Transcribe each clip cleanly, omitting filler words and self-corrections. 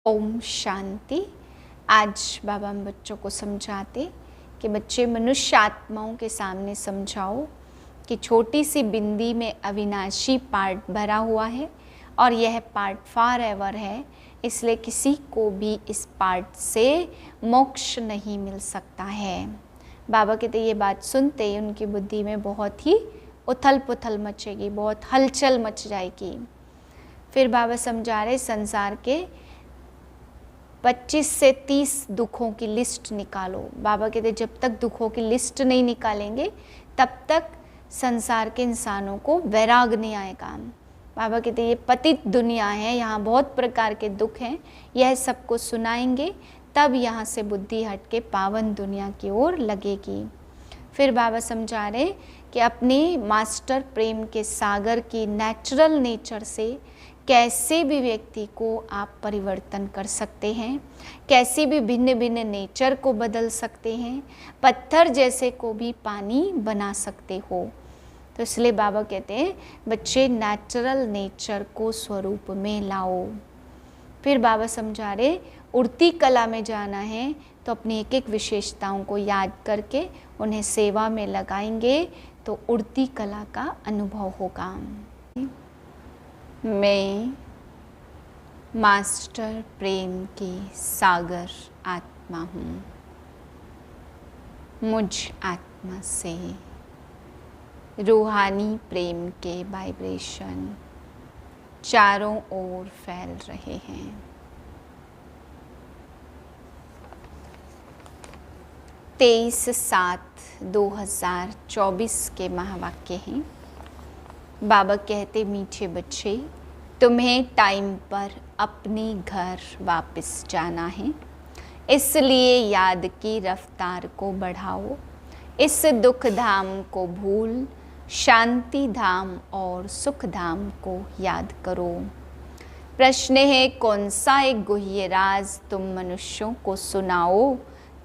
ओम शांति। आज बाबा हम बच्चों को समझाते कि बच्चे मनुष्य आत्माओं के सामने समझाओ कि छोटी सी बिंदी में अविनाशी पार्ट भरा हुआ है और यह पार्ट फॉर एवर है, इसलिए किसी को भी इस पार्ट से मोक्ष नहीं मिल सकता है। बाबा कहते ये बात सुनते ही उनकी बुद्धि में बहुत ही उथल पुथल मचेगी, बहुत हलचल मच जाएगी। फिर बाबा समझा रहे संसार के 25 से 30 दुखों की लिस्ट निकालो। बाबा कहते जब तक दुखों की लिस्ट नहीं निकालेंगे तब तक संसार के इंसानों को वैराग नहीं आएगा। बाबा कहते ये पतित दुनिया है, यहाँ बहुत प्रकार के दुख हैं, यह सबको सुनाएंगे तब यहाँ से बुद्धि हट के पावन दुनिया की ओर लगेगी। फिर बाबा समझा रहे कि अपने मास्टर प्रेम के सागर की नेचुरल नेचर से कैसे भी व्यक्ति को आप परिवर्तन कर सकते हैं, कैसी भी भिन्न भिन्न नेचर को बदल सकते हैं, पत्थर जैसे को भी पानी बना सकते हो। तो इसलिए बाबा कहते हैं बच्चे नेचुरल नेचर को स्वरूप में लाओ। फिर बाबा समझा रहे उड़ती कला में जाना है तो अपनी एक एक विशेषताओं को याद करके उन्हें सेवा में लगाएंगे तो उड़ती कला का अनुभव होगा। मैं मास्टर प्रेम की सागर आत्मा हूँ। मुझ आत्मा से रूहानी प्रेम के वाइब्रेशन चारों ओर फैल रहे हैं। 23/7/2024 के महावाक्य हैं। बाबा कहते मीठे बच्चे तुम्हें टाइम पर अपने घर वापस जाना है, इसलिए याद की रफ्तार को बढ़ाओ। इस दुख धाम को भूल शांति धाम और सुख धाम को याद करो। प्रश्न है कौन सा एक गुह्य राज तुम मनुष्यों को सुनाओ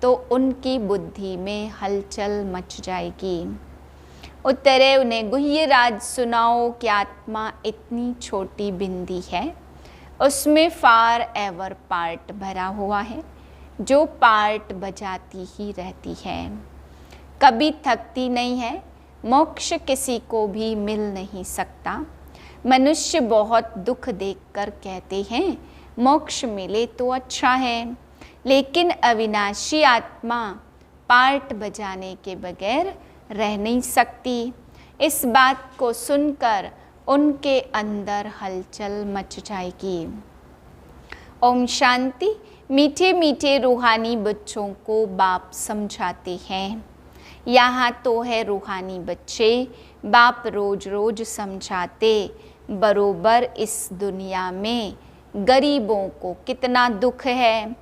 तो उनकी बुद्धि में हलचल मच जाएगी। उत्तर है उन्हें गुह्य राज सुनाओ कि आत्मा इतनी छोटी बिंदी है, उसमें फॉर एवर पार्ट भरा हुआ है जो पार्ट बजाती ही रहती है, कभी थकती नहीं है। मोक्ष किसी को भी मिल नहीं सकता। मनुष्य बहुत दुख देखकर कहते हैं मोक्ष मिले तो अच्छा है, लेकिन अविनाशी आत्मा पार्ट बजाने के बगैर रह नहीं सकती। इस बात को सुनकर उनके अंदर हलचल मच जाएगी। ओम शांति। मीठे मीठे रूहानी बच्चों को बाप समझाते हैं। यहाँ तो है रूहानी बच्चे, बाप रोज रोज समझाते बरोबर इस दुनिया में गरीबों को कितना दुख है।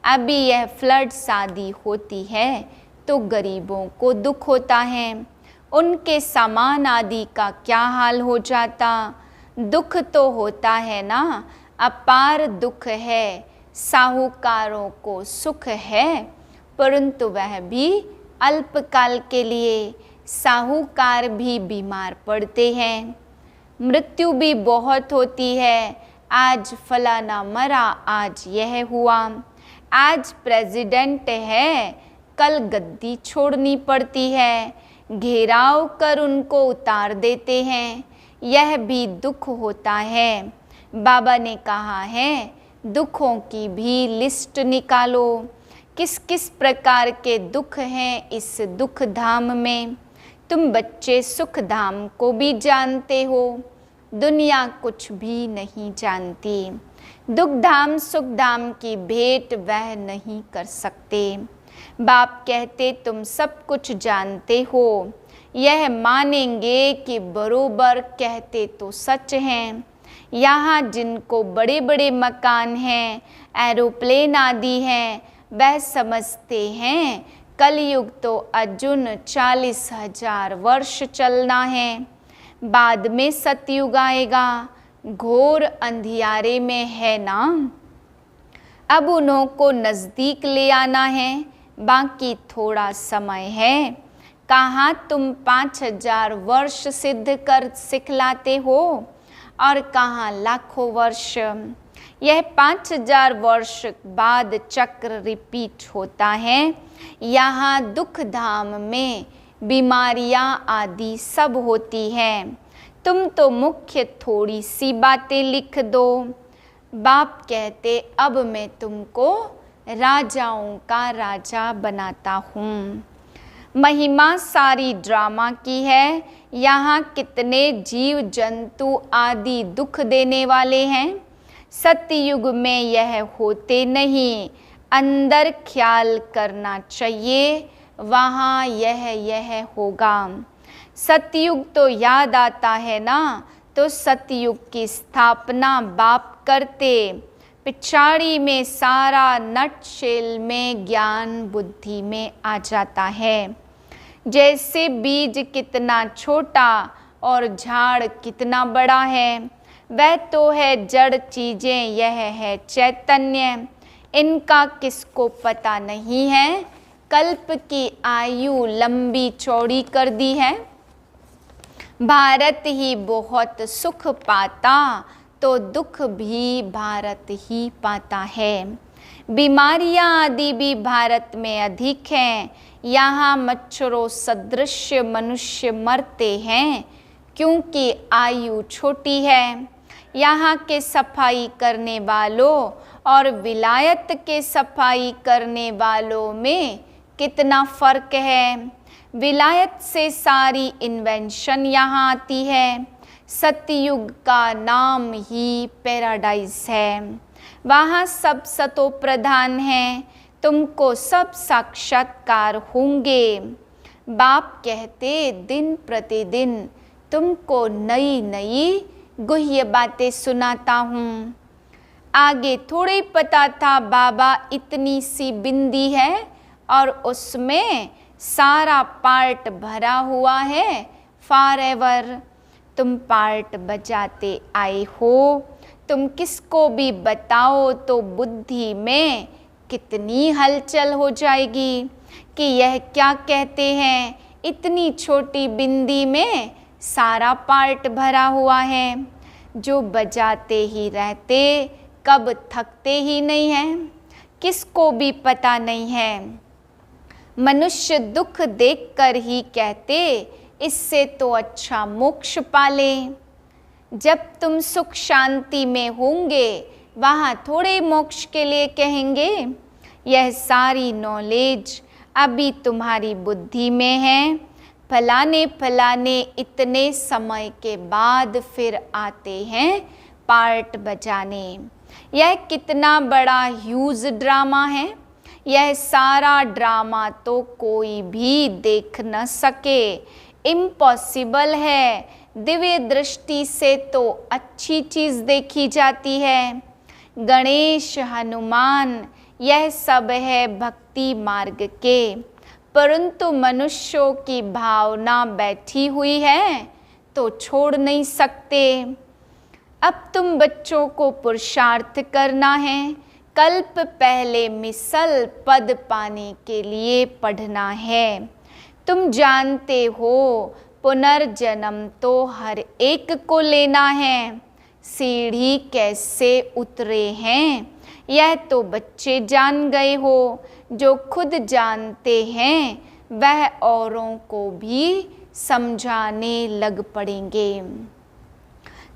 अभी यह फ्लड शादी होती है तो गरीबों को दुख होता है, उनके सामान आदि का क्या हाल हो जाता। दुख तो होता है ना, अपार दुख है। साहूकारों को सुख है परंतु वह भी अल्पकाल के लिए। साहूकार भी बीमार पड़ते हैं, मृत्यु भी बहुत होती है। आज फलाना मरा, आज यह हुआ। आज प्रेसिडेंट है, कल गद्दी छोड़नी पड़ती है, घेराव कर उनको उतार देते हैं, यह भी दुख होता है। बाबा ने कहा है दुखों की भी लिस्ट निकालो, किस किस प्रकार के दुख हैं इस दुख धाम में। तुम बच्चे सुख धाम को भी जानते हो, दुनिया कुछ भी नहीं जानती। दुख धाम सुख धाम की भेंट वह नहीं कर सकते। बाप कहते तुम सब कुछ जानते हो, यह मानेंगे कि बरोबर कहते तो सच हैं। यहाँ जिनको बड़े बड़े मकान हैं, एरोप्लेन आदि हैं, वह समझते हैं कलयुग तो अर्जुन 40,000 वर्ष चलना है, बाद में सतयुग आएगा, घोर अंधियारे में है ना। अब उन्हों को नज़दीक ले आना है, बाकी थोड़ा समय है। कहाँ तुम 5,000 वर्ष सिद्ध कर सिखलाते हो और कहाँ लाखों वर्ष। यह 5000 वर्ष बाद चक्र रिपीट होता है। यहाँ दुख धाम में बीमारियाँ आदि सब होती हैं। तुम तो मुख्य थोड़ी सी बातें लिख दो। बाप कहते अब मैं तुमको राजाओं का राजा बनाता हूँ। महिमा सारी ड्रामा की है। यहाँ कितने जीव जंतु आदि दुख देने वाले हैं। सतयुग में यह होते नहीं। अंदर ख्याल करना चाहिए, वहाँ यह होगा। सतयुग तो याद आता है ना, तो सतयुग की स्थापना बाप करते। पिछाड़ी में सारा नटशेल में ज्ञान बुद्धि में आ जाता है। जैसे बीज कितना छोटा और झाड़ कितना बड़ा है, वह तो है जड़ चीज़ें, यह है चैतन्य। इनका किसको पता नहीं है। कल्प की आयु लंबी चौड़ी कर दी है। भारत ही बहुत सुख पाता तो दुख भी भारत ही पाता है। बीमारियां आदि भी भारत में अधिक हैं। यहाँ मच्छरों सदृश मनुष्य मरते हैं क्योंकि आयु छोटी है। यहाँ के सफाई करने वालों और विलायत के सफाई करने वालों में कितना फ़र्क है। विलायत से सारी इन्वेंशन यहाँ आती है। सतयुग का नाम ही पैराडाइज है। वहाँ सब सतो प्रधान हैं। तुमको सब साक्षात्कार होंगे। बाप कहते दिन प्रतिदिन तुमको नई नई गुह्य बातें सुनाता हूँ। आगे थोड़े पता था बाबा इतनी सी बिंदी है और उसमें सारा पार्ट भरा हुआ है फॉरएवर। तुम पार्ट बजाते आए हो। तुम किसको भी बताओ तो बुद्धि में कितनी हलचल हो जाएगी कि यह क्या कहते हैं, इतनी छोटी बिंदी में सारा पार्ट भरा हुआ है। जो बजाते ही रहते, कब थकते ही नहीं हैं, किसको भी पता नहीं है। मनुष्य दुख देखकर ही कहते इससे तो अच्छा मोक्ष पाले। जब तुम सुख शांति में होंगे वहाँ थोड़े मोक्ष के लिए कहेंगे। यह सारी नॉलेज अभी तुम्हारी बुद्धि में है। फलाने फलाने इतने समय के बाद फिर आते हैं पार्ट बजाने। यह कितना बड़ा ह्यूज ड्रामा है। यह सारा ड्रामा तो कोई भी देख न सके, इम्पॉसिबल है। दिव्य दृष्टि से तो अच्छी चीज़ देखी जाती है। गणेश, हनुमान, यह सब है भक्ति मार्ग के, परंतु मनुष्यों की भावना बैठी हुई है तो छोड़ नहीं सकते। अब तुम बच्चों को पुरुषार्थ करना है। कल्प पहले मिसल पद पाने के लिए पढ़ना है। तुम जानते हो पुनर्जन्म तो हर एक को लेना है। सीढ़ी कैसे उतरे हैं यह तो बच्चे जान गए हो। जो खुद जानते हैं वह औरों को भी समझाने लग पड़ेंगे।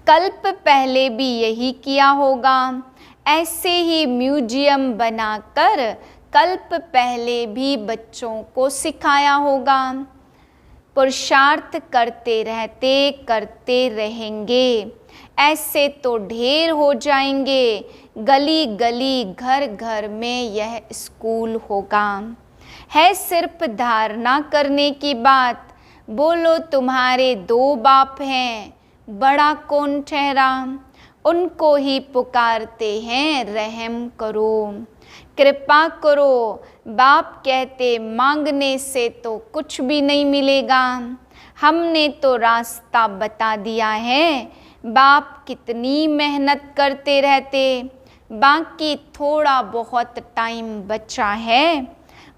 कल्प पहले भी यही किया होगा। ऐसे ही म्यूजियम बनाकर कल्प पहले भी बच्चों को सिखाया होगा। पुरुषार्थ करते रहेंगे। ऐसे तो ढेर हो जाएंगे। गली गली घर घर में यह स्कूल होगा। है सिर्फ धारणा करने की बात। बोलो तुम्हारे 2 बाप हैं, बड़ा कौन ठहरा। उनको ही पुकारते हैं रहम करो, कृपा करो। बाप कहते मांगने से तो कुछ भी नहीं मिलेगा। हमने तो रास्ता बता दिया है। बाप कितनी मेहनत करते रहते। बाकी थोड़ा बहुत टाइम बचा है।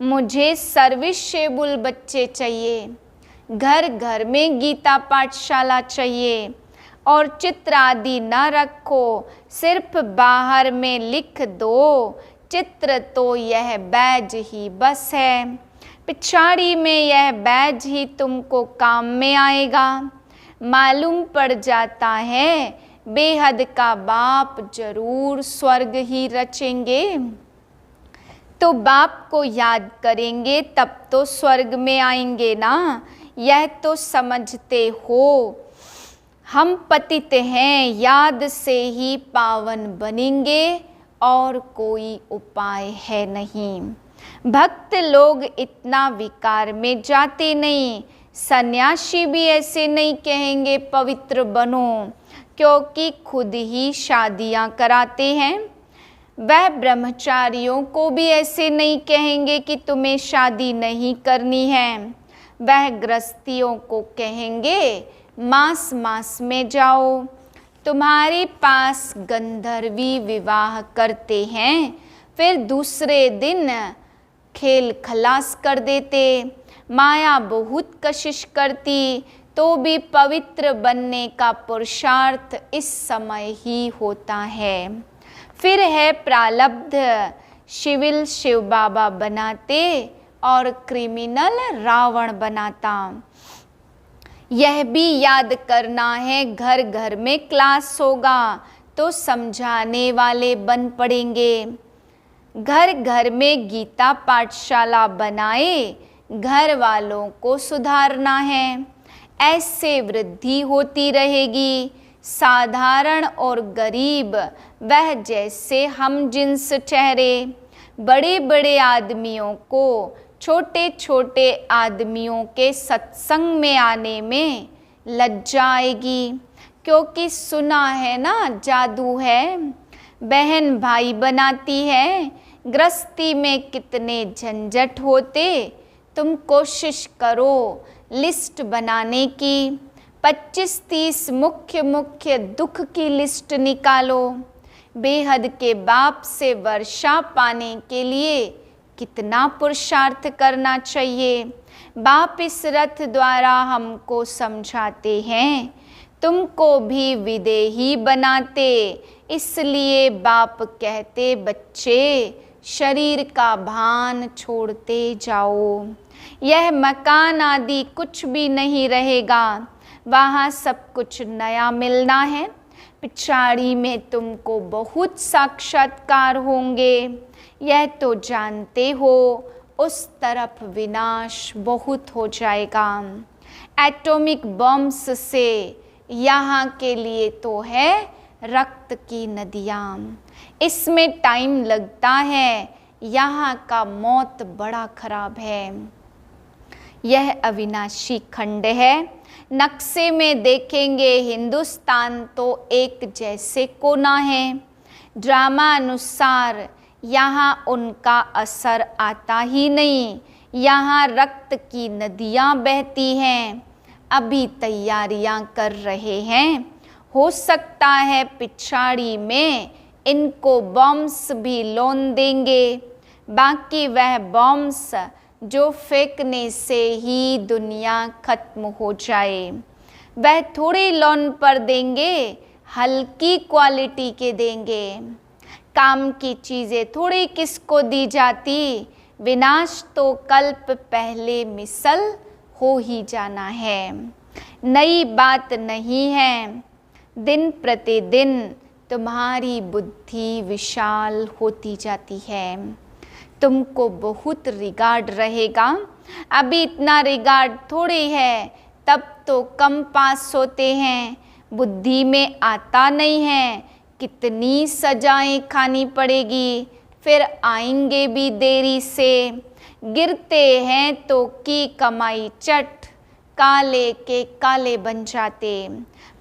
मुझे सर्विसेबल बच्चे चाहिए। घर घर में गीता पाठशाला चाहिए और चित्र आदि न रखो, सिर्फ बाहर में लिख दो, चित्र तो यह बैज ही बस है। पिछाड़ी में यह बैज ही तुमको काम में आएगा। मालूम पड़ जाता है बेहद का बाप जरूर स्वर्ग ही रचेंगे। तो बाप को याद करेंगे तब तो स्वर्ग में आएंगे ना, यह तो समझते हो। हम पतित हैं, याद से ही पावन बनेंगे, और कोई उपाय है नहीं। भक्त लोग इतना विकार में जाते नहीं। सन्यासी भी ऐसे नहीं कहेंगे पवित्र बनो, क्योंकि खुद ही शादियां कराते हैं। वह ब्रह्मचारियों को भी ऐसे नहीं कहेंगे कि तुम्हें शादी नहीं करनी है। वह गृहस्थियों को कहेंगे मास मास में जाओ। तुम्हारे पास गंधर्वी विवाह करते हैं, फिर दूसरे दिन खेल खलास कर देते। माया बहुत कशिश करती, तो भी पवित्र बनने का पुरुषार्थ इस समय ही होता है। फिर है प्रारब्ध, शिविल शिव बाबा बनाते और क्रिमिनल रावण बनाता। यह भी याद करना है, घर घर में क्लास होगा तो समझाने वाले बन पड़ेंगे। घर घर में गीता पाठशाला बनाए, घर वालों को सुधारना है। ऐसे वृद्धि होती रहेगी। साधारण और गरीब वह जैसे हम जिन्स ठहरे। बड़े बड़े आदमियों को छोटे छोटे आदमियों के सत्संग में आने में लज्जा आएगी, क्योंकि सुना है ना जादू है, बहन भाई बनाती है। गृहस्थी में कितने झंझट होते। तुम कोशिश करो लिस्ट बनाने की, 25-30 मुख्य मुख्य दुख की लिस्ट निकालो। बेहद के बाप से वर्षा पाने के लिए कितना पुरुषार्थ करना चाहिए। बाप इस रथ द्वारा हमको समझाते हैं, तुमको भी विदेही बनाते। इसलिए बाप कहते बच्चे शरीर का भान छोड़ते जाओ। यह मकान आदि कुछ भी नहीं रहेगा, वहाँ सब कुछ नया मिलना है। पिछाड़ी में तुमको बहुत साक्षात्कार होंगे, यह तो जानते हो। उस तरफ विनाश बहुत हो जाएगा। एटॉमिक बॉम्ब्स से यहाँ के लिए तो है रक्त की नदियाँ, इसमें टाइम लगता है। यहाँ का मौत बड़ा खराब है। यह अविनाशी खंड है। नक्शे में देखेंगे हिंदुस्तान तो एक जैसे कोना है। ड्रामा अनुसार यहाँ उनका असर आता ही नहीं। यहाँ रक्त की नदियाँ बहती हैं। अभी तैयारियां कर रहे हैं। हो सकता है पिछाड़ी में इनको बॉम्ब्स भी लोन देंगे। बाकी वह बॉम्ब्स जो फेंकने से ही दुनिया खत्म हो जाए, वह थोड़ी लोन पर देंगे, हल्की क्वालिटी के देंगे। काम की चीज़ें थोड़ी किसको दी जाती। विनाश तो कल्प पहले मिसल हो ही जाना है। नई बात नहीं है। दिन प्रतिदिन तुम्हारी बुद्धि विशाल होती जाती है। तुमको बहुत रिगार्ड रहेगा। अभी इतना रिगार्ड थोड़ी है, तब तो कम पास होते हैं। बुद्धि में आता नहीं है। कितनी सजाएं खानी पड़ेगी, फिर आएंगे भी देरी से। गिरते हैं तो की कमाई चट, काले के काले बन जाते।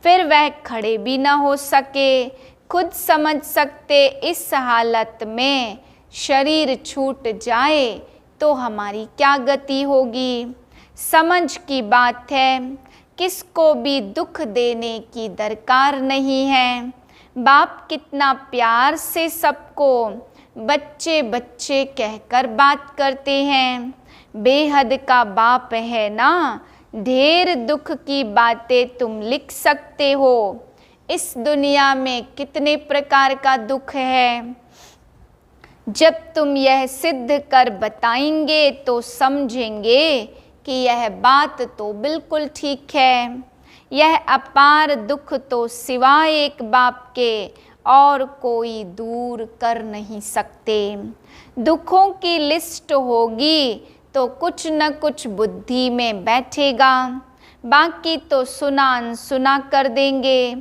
फिर वह खड़े भी ना हो सके। खुद समझ सकते इस हालत में शरीर छूट जाए तो हमारी क्या गति होगी। समझ की बात है, किसको भी दुख देने की दरकार नहीं है। बाप कितना प्यार से सबको बच्चे बच्चे कहकर बात करते हैं। बेहद का बाप है ना। ढेर दुख की बातें तुम लिख सकते हो। इस दुनिया में कितने प्रकार का दुख है। जब तुम यह सिद्ध कर बताएंगे तो समझेंगे कि यह बात तो बिल्कुल ठीक है। यह अपार दुख तो सिवाय एक बाप के और कोई दूर कर नहीं सकते। दुखों की लिस्ट होगी तो कुछ न कुछ बुद्धि में बैठेगा, बाकी तो सुना अनसुना कर देंगे।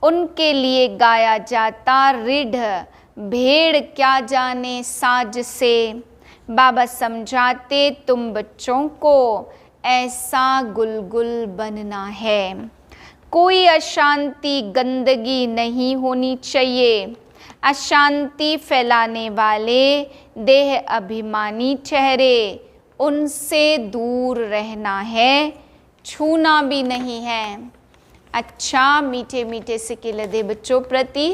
उनके लिए गाया जाता रीढ़ भेड़ क्या जाने साज से। बाबा समझाते तुम बच्चों को ऐसा गुलगुल बनना है। कोई अशांति गंदगी नहीं होनी चाहिए। अशांति फैलाने वाले देह अभिमानी चेहरे, उनसे दूर रहना है, छूना भी नहीं है। अच्छा मीठे मीठे से खिलते बच्चों प्रति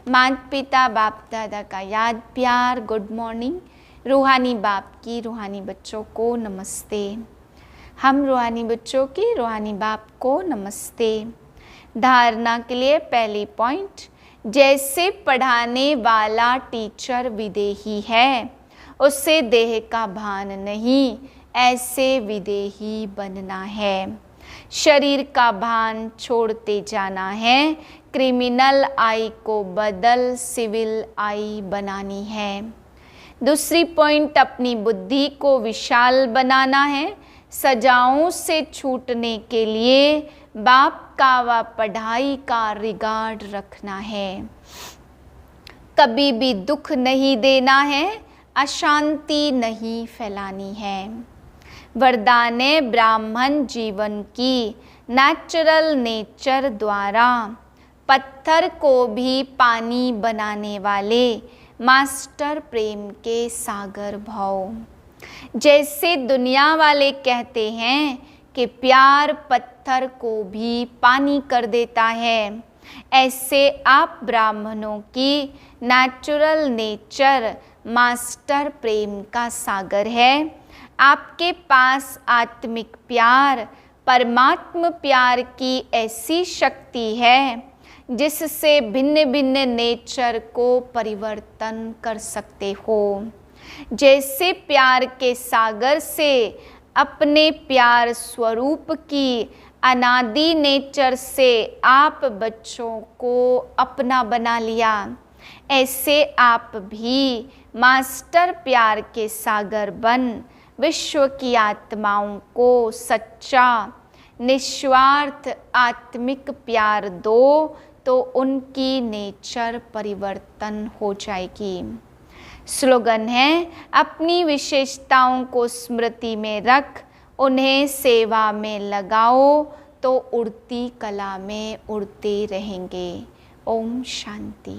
माता पिता बाप दादा का याद प्यार गुड मॉर्निंग। रूहानी बाप की रूहानी बच्चों को नमस्ते। हम रूहानी बच्चों की रूहानी बाप को नमस्ते। धारणा के लिए पहली पॉइंट, जैसे पढ़ाने वाला टीचर विदेही है, उससे देह का भान नहीं, ऐसे विदेही बनना है। शरीर का भान छोड़ते जाना है। क्रिमिनल आई को बदल सिविल आई बनानी है। दूसरी पॉइंट, अपनी बुद्धि को विशाल बनाना है। सजाओं से छूटने के लिए बाप का व पढ़ाई का रिगार्ड रखना है। कभी भी दुख नहीं देना है, अशांति नहीं फैलानी है। वरदान ब्राह्मण जीवन की नेचुरल नेचर द्वारा पत्थर को भी पानी बनाने वाले मास्टर प्रेम के सागर भाव। जैसे दुनिया वाले कहते हैं कि प्यार पत्थर को भी पानी कर देता है, ऐसे आप ब्राह्मणों की नेचुरल नेचर मास्टर प्रेम का सागर है। आपके पास आत्मिक प्यार, परमात्म प्यार की ऐसी शक्ति है जिससे भिन्न भिन्न नेचर को परिवर्तन कर सकते हो। जैसे प्यार के सागर से अपने प्यार स्वरूप की अनादि नेचर से आप बच्चों को अपना बना लिया, ऐसे आप भी मास्टर प्यार के सागर बन विश्व की आत्माओं को सच्चा निस्वार्थ आत्मिक प्यार दो, तो उनकी नेचर परिवर्तन हो जाएगी। स्लोगन है, अपनी विशेषताओं को स्मृति में रख, उन्हें सेवा में लगाओ, तो उड़ती कला में उड़ते रहेंगे। ओम शांति।